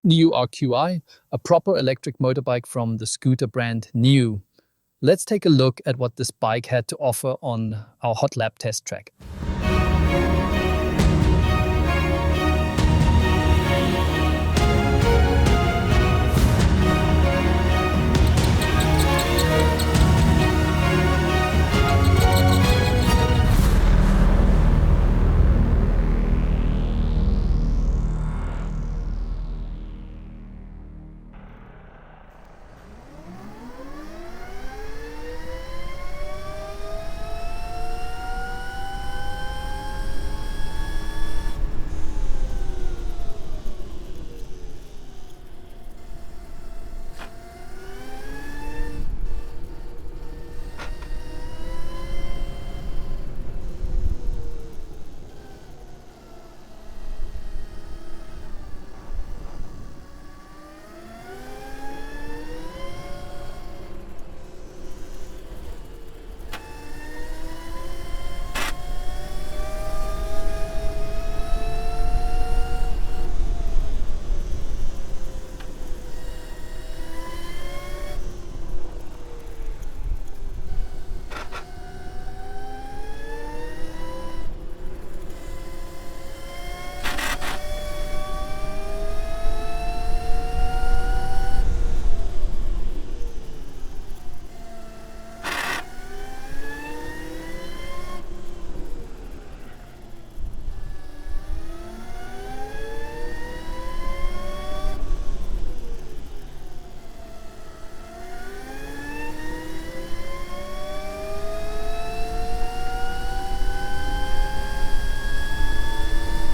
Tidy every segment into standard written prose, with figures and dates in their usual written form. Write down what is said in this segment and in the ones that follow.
Niu RQi, a proper electric motorbike from the scooter brand Niu. Let's take a look at what this bike had to offer on our Hotlap test track.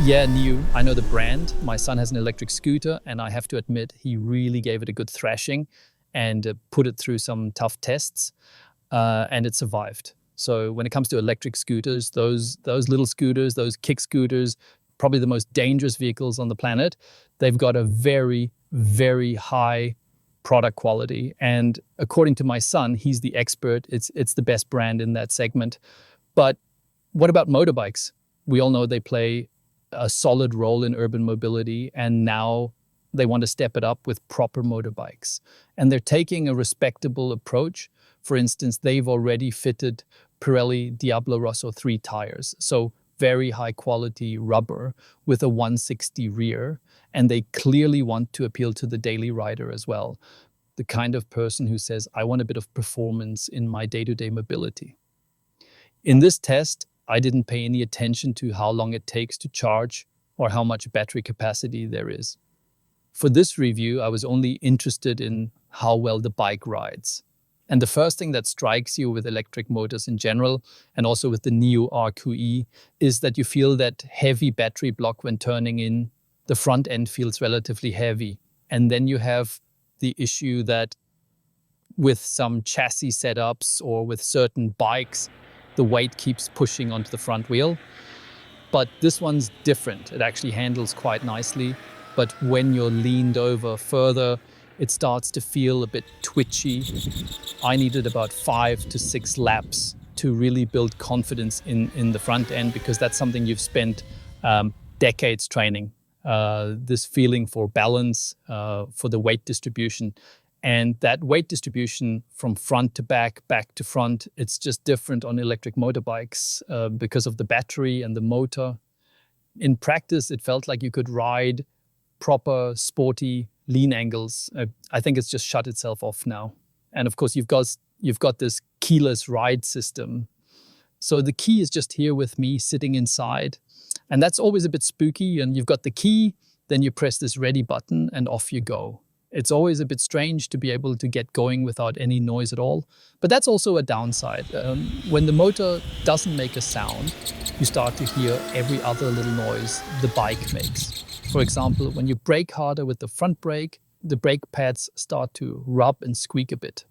Yeah, Niu. I know the brand. My son has an electric scooter, and I have to admit, he really gave it a good thrashing and put it through some tough tests, and it survived. So when it comes to electric scooters, those little scooters, those kick scooters, probably the most dangerous vehicles on the planet, they've got a very, very high product quality. And according to my son, he's the expert. It's the best brand in that segment. But what about motorbikes? We all know they play a solid role in urban mobility, and now they want to step it up with proper motorbikes. And they're taking a respectable approach. For instance, they've already fitted Pirelli Diablo Rosso 3 tires. So very high quality rubber with a 160 rear. And they clearly want to appeal to the daily rider as well. The kind of person who says, I want a bit of performance in my day-to-day mobility. In this test, I didn't pay any attention to how long it takes to charge or how much battery capacity there is. For this review, I was only interested in how well the bike rides. And the first thing that strikes you with electric motors in general, and also with the Niu RQi, is that you feel that heavy battery block when turning in. The front end feels relatively heavy. And then you have the issue that with some chassis setups or with certain bikes, the weight keeps pushing onto the front wheel. But this one's different. It actually handles quite nicely. But when you're leaned over further, it starts to feel a bit twitchy. I needed about 5 to 6 laps to really build confidence in the front end, because that's something you've spent decades training. This feeling for balance, for the weight distribution. And that weight distribution from front to back to front, it's just different on electric motorbikes because of the battery and the motor. In practice, it felt like you could ride proper, sporty lean angles. I think it's just shut itself off now. And of course, you've got this keyless ride system. So the key is just here with me sitting inside. And that's always a bit spooky. And you've got the key, then you press this ready button and off you go. It's always a bit strange to be able to get going without any noise at all. But that's also a downside. When the motor doesn't make a sound, you start to hear every other little noise the bike makes. For example, when you brake harder with the front brake, the brake pads start to rub and squeak a bit.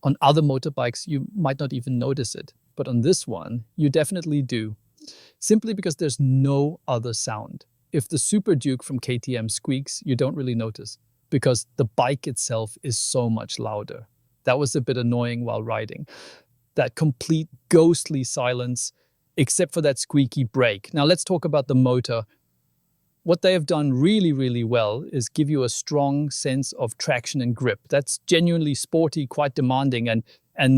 On other motorbikes, you might not even notice it. But on this one, you definitely do. Simply because there's no other sound. If the Super Duke from KTM squeaks, you don't really notice, because the bike itself is so much louder. That was a bit annoying while riding. That complete ghostly silence, except for that squeaky brake. Now let's talk about the motor. What they have done really, really well is give you a strong sense of traction and grip. That's genuinely sporty, quite demanding, and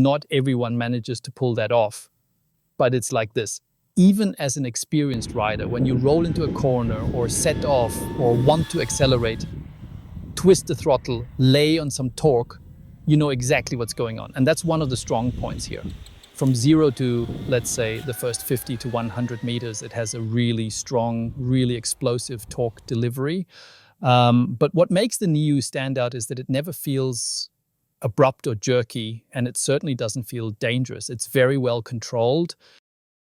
not everyone manages to pull that off. But it's like this. Even as an experienced rider, when you roll into a corner or set off or want to accelerate, twist the throttle, lay on some torque, you know exactly what's going on. And that's one of the strong points here. From 0 to, let's say, the first 50 to 100 meters, it has a really strong, really explosive torque delivery. But what makes the Niu stand out is that it never feels abrupt or jerky, and it certainly doesn't feel dangerous. It's very well controlled.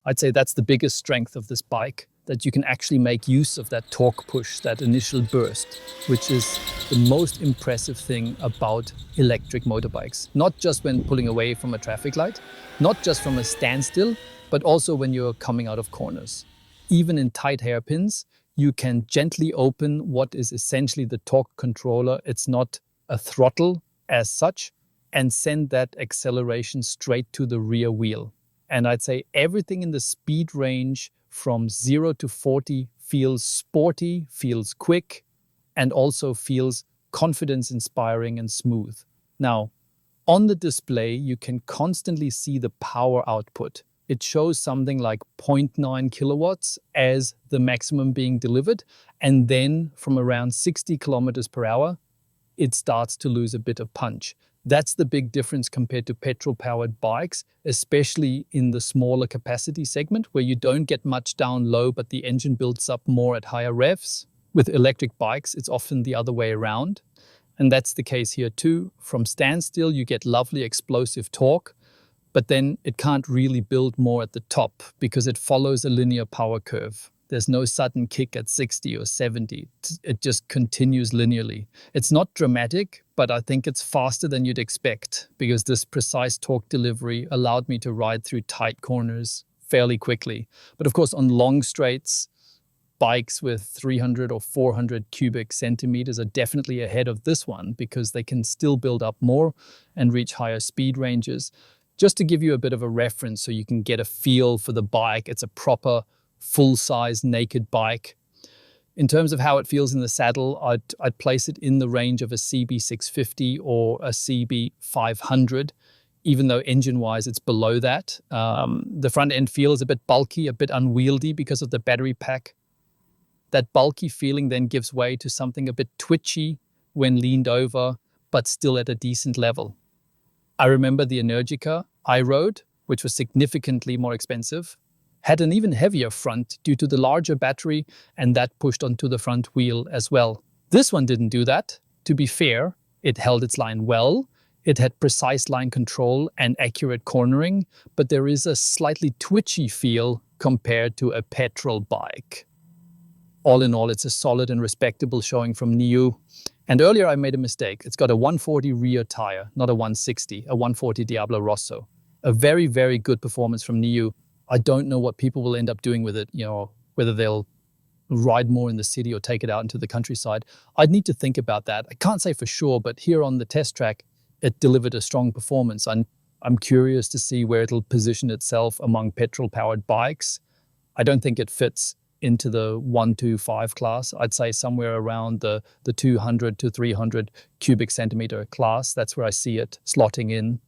I'd say that's the biggest strength of this bike, that you can actually make use of that torque push, that initial burst, which is the most impressive thing about electric motorbikes. Not just when pulling away from a traffic light, not just from a standstill, but also when you're coming out of corners. Even in tight hairpins, you can gently open what is essentially the torque controller. It's not a throttle as such, and send that acceleration straight to the rear wheel. And I'd say everything in the speed range from 0 to 40 feels sporty, feels quick, and also feels confidence-inspiring and smooth. Now, on the display, you can constantly see the power output. It shows something like 0.9 kilowatts as the maximum being delivered, and then from around 60 kilometers per hour, it starts to lose a bit of punch. That's the big difference compared to petrol-powered bikes, especially in the smaller capacity segment where you don't get much down low, but the engine builds up more at higher revs. With electric bikes, it's often the other way around. And that's the case here too. From standstill, you get lovely explosive torque, but then it can't really build more at the top because it follows a linear power curve. There's no sudden kick at 60 or 70. It just continues linearly. It's not dramatic, but I think it's faster than you'd expect because this precise torque delivery allowed me to ride through tight corners fairly quickly. But of course, on long straights, bikes with 300 or 400 cubic centimeters are definitely ahead of this one because they can still build up more and reach higher speed ranges. Just to give you a bit of a reference so you can get a feel for the bike, it's a proper full-size naked bike. In terms of how it feels in the saddle, I'd place it in the range of a CB650 or a CB500, even though engine-wise it's below that. The front end feel is a bit bulky, a bit unwieldy because of the battery pack. That bulky feeling then gives way to something a bit twitchy when leaned over, but still at a decent level. I remember the Energica I rode, which was significantly more expensive, had an even heavier front due to the larger battery, and that pushed onto the front wheel as well. This one didn't do that. To be fair, it held its line well. It had precise line control and accurate cornering, but there is a slightly twitchy feel compared to a petrol bike. All in all, it's a solid and respectable showing from Niu. And earlier I made a mistake. It's got a 140 rear tire, not a 160, a 140 Diablo Rosso. A very, very good performance from Niu. I don't know what people will end up doing with it, whether they'll ride more in the city or take it out into the countryside. I'd need to think about that. I can't say for sure, but here on the test track, it delivered a strong performance. I'm curious to see where it'll position itself among petrol-powered bikes. I don't think it fits into the 125 class. I'd say somewhere around the 200 to 300 cubic centimeter class. That's where I see it slotting in.